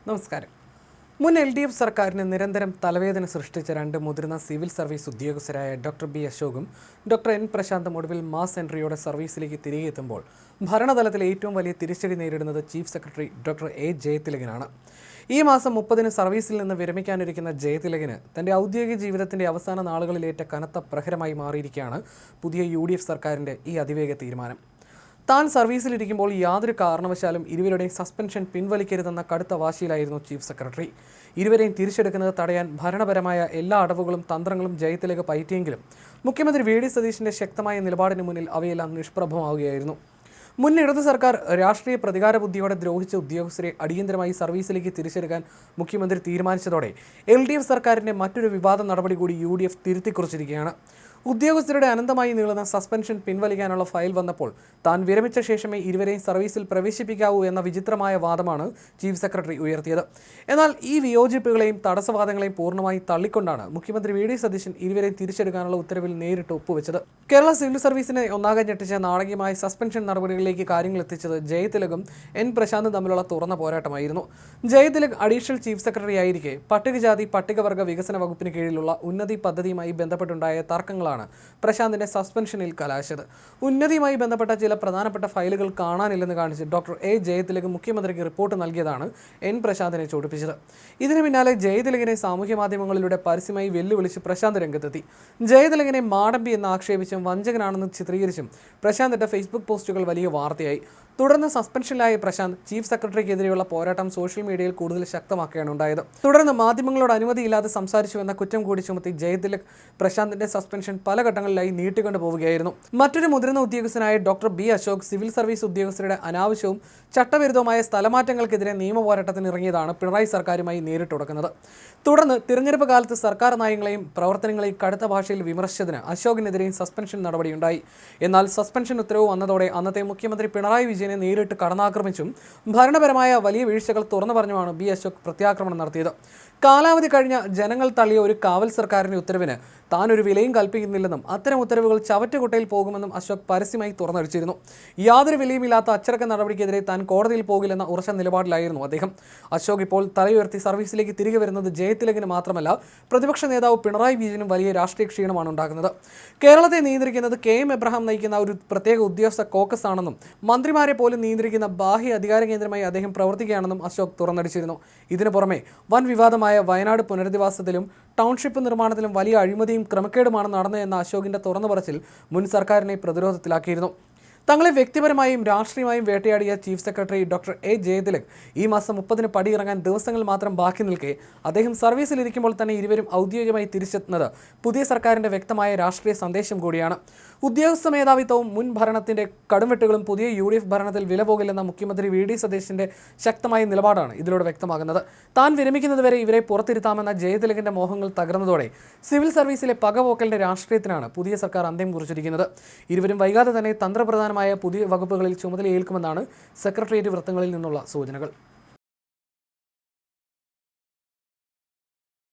നമസ്കാരം. മുൻ LDF സർക്കാരിന് നിരന്തരം തലവേദന സൃഷ്ടിച്ച രണ്ട് മുതിർന്ന സിവിൽ സർവീസ് ഉദ്യോഗസ്ഥരായ ഡോക്ടർ B അശോകും ഡോക്ടർ N പ്രശാന്തും ഒടുവിൽ മാസ് എൻട്രിയോടെ സർവീസിലേക്ക് തിരികെ എത്തുമ്പോൾ ഭരണതലത്തിൽ ഏറ്റവും വലിയ തിരിച്ചടി നേരിടുന്നത് ചീഫ് സെക്രട്ടറി ഡോക്ടർ A ജയതിലകനാണ്. ഈ മാസം 30-ന് സർവീസിൽ നിന്ന് വിരമിക്കാനിരിക്കുന്ന ജയതിലകന് തൻ്റെ ഔദ്യോഗിക ജീവിതത്തിൻ്റെ അവസാന നാളുകളിലേറ്റ കനത്ത പ്രഹരമായി മാറിയിരിക്കുകയാണ് പുതിയ UDF സർക്കാരിൻ്റെ ഈ അതിവേഗ തീരുമാനം. താൻ സർവീസിലിരിക്കുമ്പോൾ യാതൊരു കാരണവശാലും ഇരുവരുടെയും സസ്പെൻഷൻ പിൻവലിക്കരുതെന്ന കടുത്ത വാശിയിലായിരുന്നു ചീഫ് സെക്രട്ടറി. ഇരുവരെയും തിരിച്ചെടുക്കുന്നത് തടയാൻ ഭരണപരമായ എല്ലാ അടവുകളും തന്ത്രങ്ങളും ജയതിലക പയറ്റിയെങ്കിലും മുഖ്യമന്ത്രി VD സതീശിൻ്റെ ശക്തമായ നിലപാടിന് മുന്നിൽ അവയെല്ലാം നിഷ്പ്രഭമാവുകയായിരുന്നു. മുൻ ഇടതു സർക്കാർ രാഷ്ട്രീയ പ്രതികാര ബുദ്ധിയോടെ ദ്രോഹിച്ച ഉദ്യോഗസ്ഥരെ അടിയന്തരമായി സർവീസിലേക്ക് തിരിച്ചെടുക്കാൻ മുഖ്യമന്ത്രി തീരുമാനിച്ചതോടെ LDF സർക്കാരിൻ്റെ മറ്റൊരു വിവാദ നടപടി കൂടി UDF തിരുത്തിക്കുറിച്ചിരിക്കുകയാണ്. ഉദ്യോഗസ്ഥരുടെ അനന്തമായി നീളുന്ന സസ്പെൻഷൻ പിൻവലിക്കാനുള്ള ഫയൽ വന്നപ്പോൾ താൻ വിരമിച്ച ശേഷമേ ഇരുവരെയും സർവീസിൽ പ്രവേശിപ്പിക്കാവൂ എന്ന വിചിത്രമായ വാദമാണ് ചീഫ് സെക്രട്ടറി ഉയർത്തിയത്. എന്നാൽ ഈ വിയോജിപ്പുകളെയും തടസ്സവാദങ്ങളെയും പൂർണ്ണമായി തള്ളിക്കൊണ്ടാണ് മുഖ്യമന്ത്രി VD സതീശൻ ഇരുവരെയും തിരിച്ചെടുക്കാനുള്ള ഉത്തരവിൽ നേരിട്ട് ഒപ്പുവെച്ചത്. കേരള സിവിൽ സർവീസിനെ ഒന്നാകെ ഞെട്ടിച്ച നാടകീയമായ സസ്പെൻഷൻ നടപടികളിലേക്ക് കാര്യങ്ങൾ എത്തിച്ചത് ജയതിലകും N പ്രശാന്തും തമ്മിലുള്ള തുറന്ന പോരാട്ടമായിരുന്നു. ജയതിലക് അഡീഷണൽ ചീഫ് സെക്രട്ടറി ആയിരിക്കെ പട്ടികജാതി പട്ടികവർഗ വികസന വകുപ്പിന് കീഴിലുള്ള ഉന്നതി പദ്ധതിയുമായി ബന്ധപ്പെട്ടുണ്ടായ തർക്കങ്ങളാണ് പ്രശാന്തിന്റെ സസ്പെൻഷനിൽ കലാശിച്ചത്. ഉന്നതിയുമായി ബന്ധപ്പെട്ട ചില പ്രധാനപ്പെട്ട ഫയലുകൾ കാണാനില്ലെന്ന് കാണിച്ച് ഡോക്ടർ A ജയതിലക് മുഖ്യമന്ത്രിക്ക് റിപ്പോർട്ട് നൽകിയതാണ് N പ്രശാന്തിനെ ചൊടിപ്പിച്ചത്. ഇതിനു പിന്നാലെ ജയതിലകിനെ സാമൂഹ്യ മാധ്യമങ്ങളിലൂടെ പരസ്യമായി വെല്ലുവിളിച്ച് പ്രശാന്ത് രംഗത്തെത്തി. ജയതിലകിനെ മാടമ്പി എന്ന് ആക്ഷേപിച്ചും വഞ്ചകനാണെന്ന് ചിത്രീകരിച്ചും പ്രശാന്തിന്റെ ഫേസ്ബുക്ക് പോസ്റ്റുകൾ വലിയ വാർത്തയായി. തുടർന്ന് സസ്പെൻഷനിലായ പ്രശാന്ത് ചീഫ് സെക്രട്ടറിക്കെതിരെയുള്ള പോരാട്ടം സോഷ്യൽ മീഡിയയിൽ കൂടുതൽ ശക്തമാക്കുകയാണ് ഉണ്ടായത്. തുടർന്ന് മാധ്യമങ്ങളോട് അനുമതിയില്ലാതെ സംസാരിച്ചുവെന്ന കുറ്റം കൂടി ചുമത്തി ജയതിലക് പ്രശാന്തിന്റെ സസ്പെൻഷൻ പല ഘട്ടങ്ങളിലായി നീട്ടിക്കൊണ്ടു പോവുകയായിരുന്നു. മറ്റൊരു മുതിർന്ന ഉദ്യോഗസ്ഥനായ doctor B Ashok civil service ഉദ്യോഗസ്ഥരുടെ അനാവശ്യവും ചട്ടവിരുദ്ധവുമായ സ്ഥലമാറ്റങ്ങൾക്കെതിരെ നിയമപോരാട്ടത്തിന് ഇറങ്ങിയതാണ് പിണറായി സർക്കാരുമായി നേരിട്ടുടക്കുന്നത്. തുടർന്ന് തിരഞ്ഞെടുപ്പ് കാലത്ത് സർക്കാർ നയങ്ങളെയും പ്രവർത്തനങ്ങളെയും കടുത്ത ഭാഷയിൽ വിമർശിച്ചതിന് അശോകിനെതിരെയും സസ്പെൻഷൻ നടപടിയുണ്ടായി. എന്നാൽ സസ്പെൻഷൻ ഉത്തരവ് വന്നതോടെ അന്നത്തെ മുഖ്യമന്ത്രി പിണറായി വിജയനെ നേരിട്ട് കടന്നാക്രമിച്ചും ഭരണപരമായ വലിയ വീഴ്ചകൾ തുറന്നു പറഞ്ഞുമാണ് B അശോക് പ്രത്യാക്രമണം നടത്തിയത്. കാലാവധി കഴിഞ്ഞ ജനങ്ങൾ തള്ളിയ ഒരു കാവൽ സർക്കാരിന്റെ ഉത്തരവിന് താൻ ഒരു വിലയും കൽപ്പിക്കുന്നില്ലെന്നും അത്തരം ഉത്തരവുകൾ ചവറ്റുകുട്ടയിൽ പോകുമെന്നും അശോക് പരസ്യമായി തുറന്നടിച്ചിരുന്നു. യാതൊരു വിലയുമില്ലാത്ത അച്ചടക്ക നടപടിക്കെതിരെ താൻ കോടതിയിൽ പോകില്ലെന്ന ഉറച്ച നിലപാടിലായിരുന്നു അദ്ദേഹം. അശോക് ഇപ്പോൾ തലയുയർത്തി സർവീസിലേക്ക് തിരികെ വരുന്നത് ജയതിലകിന് മാത്രമല്ല പ്രതിപക്ഷ നേതാവ് പിണറായി വിജയനും വലിയ രാഷ്ട്രീയ ക്ഷീണമാണ് ഉണ്ടാക്കുന്നത്. കേരളത്തെ നിയന്ത്രിക്കുന്നത് KM എബ്രഹാം നയിക്കുന്ന ഒരു പ്രത്യേക ഉദ്യോഗസ്ഥ കോക്കസ് ആണെന്നും മന്ത്രിമാരെ പോലും നിയന്ത്രിക്കുന്ന ബാഹ്യ അധികാര കേന്ദ്രമായി അദ്ദേഹം പ്രവർത്തിക്കുകയാണെന്നും അശോക് തുറന്നടിച്ചിരുന്നു. ഇതിനു പുറമെ വൻ വിവാദമായ വയനാട് പുനരധിവാസത്തിലും ടൗൺഷിപ്പ് നിർമ്മാണത്തിലും വലിയ അഴിമതിയും ക്രമക്കേടുമാണ് നടന്നതെന്ന അശോകിന്റെ തുറന്നു പറച്ചിൽ മുൻ സർക്കാരിനെ പ്രതിരോധത്തിലാക്കിയിരുന്നു. തങ്ങളെ വ്യക്തിപരമായും രാഷ്ട്രീയമായും വേട്ടയാടിയ chief secretary doctor A Jayathilak ഈ മാസം 30-ന് പടിയിറങ്ങാൻ ദിവസങ്ങൾ മാത്രം ബാക്കി നിൽക്കെ അദ്ദേഹം സർവീസിലിരിക്കുമ്പോൾ തന്നെ ഇരുവരും ഔദ്യോഗികമായി തിരിച്ചെത്തുന്നത് പുതിയ സർക്കാരിൻ്റെ വ്യക്തമായ രാഷ്ട്രീയ സന്ദേശം കൂടിയാണ്. ഉദ്യോഗസ്ഥ മേധാവിത്വവും മുൻ ഭരണത്തിൻ്റെ കടുംവെട്ടുകളും പുതിയ UDF ഭരണത്തിൽ വില പോകില്ലെന്ന മുഖ്യമന്ത്രി VD സതീശിൻ്റെ ശക്തമായ നിലപാടാണ് ഇതിലൂടെ വ്യക്തമാകുന്നത്. താൻ വിരമിക്കുന്നതുവരെ ഇവരെ പുറത്തിരുത്താമെന്ന ജയതിലകിൻ്റെ മോഹങ്ങൾ തകർന്നതോടെ സിവിൽ സർവീസിലെ പകപോക്കലിൻ്റെ രാഷ്ട്രീയത്തിനാണ് പുതിയ സർക്കാർ അന്ത്യം കുറിച്ചിരിക്കുന്നത്. ഇരുവരും വൈകാതെ തന്നെ തന്ത്രപ്രധാനമായ പുതിയ വകുപ്പുകളിൽ ചുമതലയേൽക്കുമെന്നാണ് സെക്രട്ടേറിയറ്റ് വൃത്തങ്ങളിൽ നിന്നുള്ള സൂചനകൾ.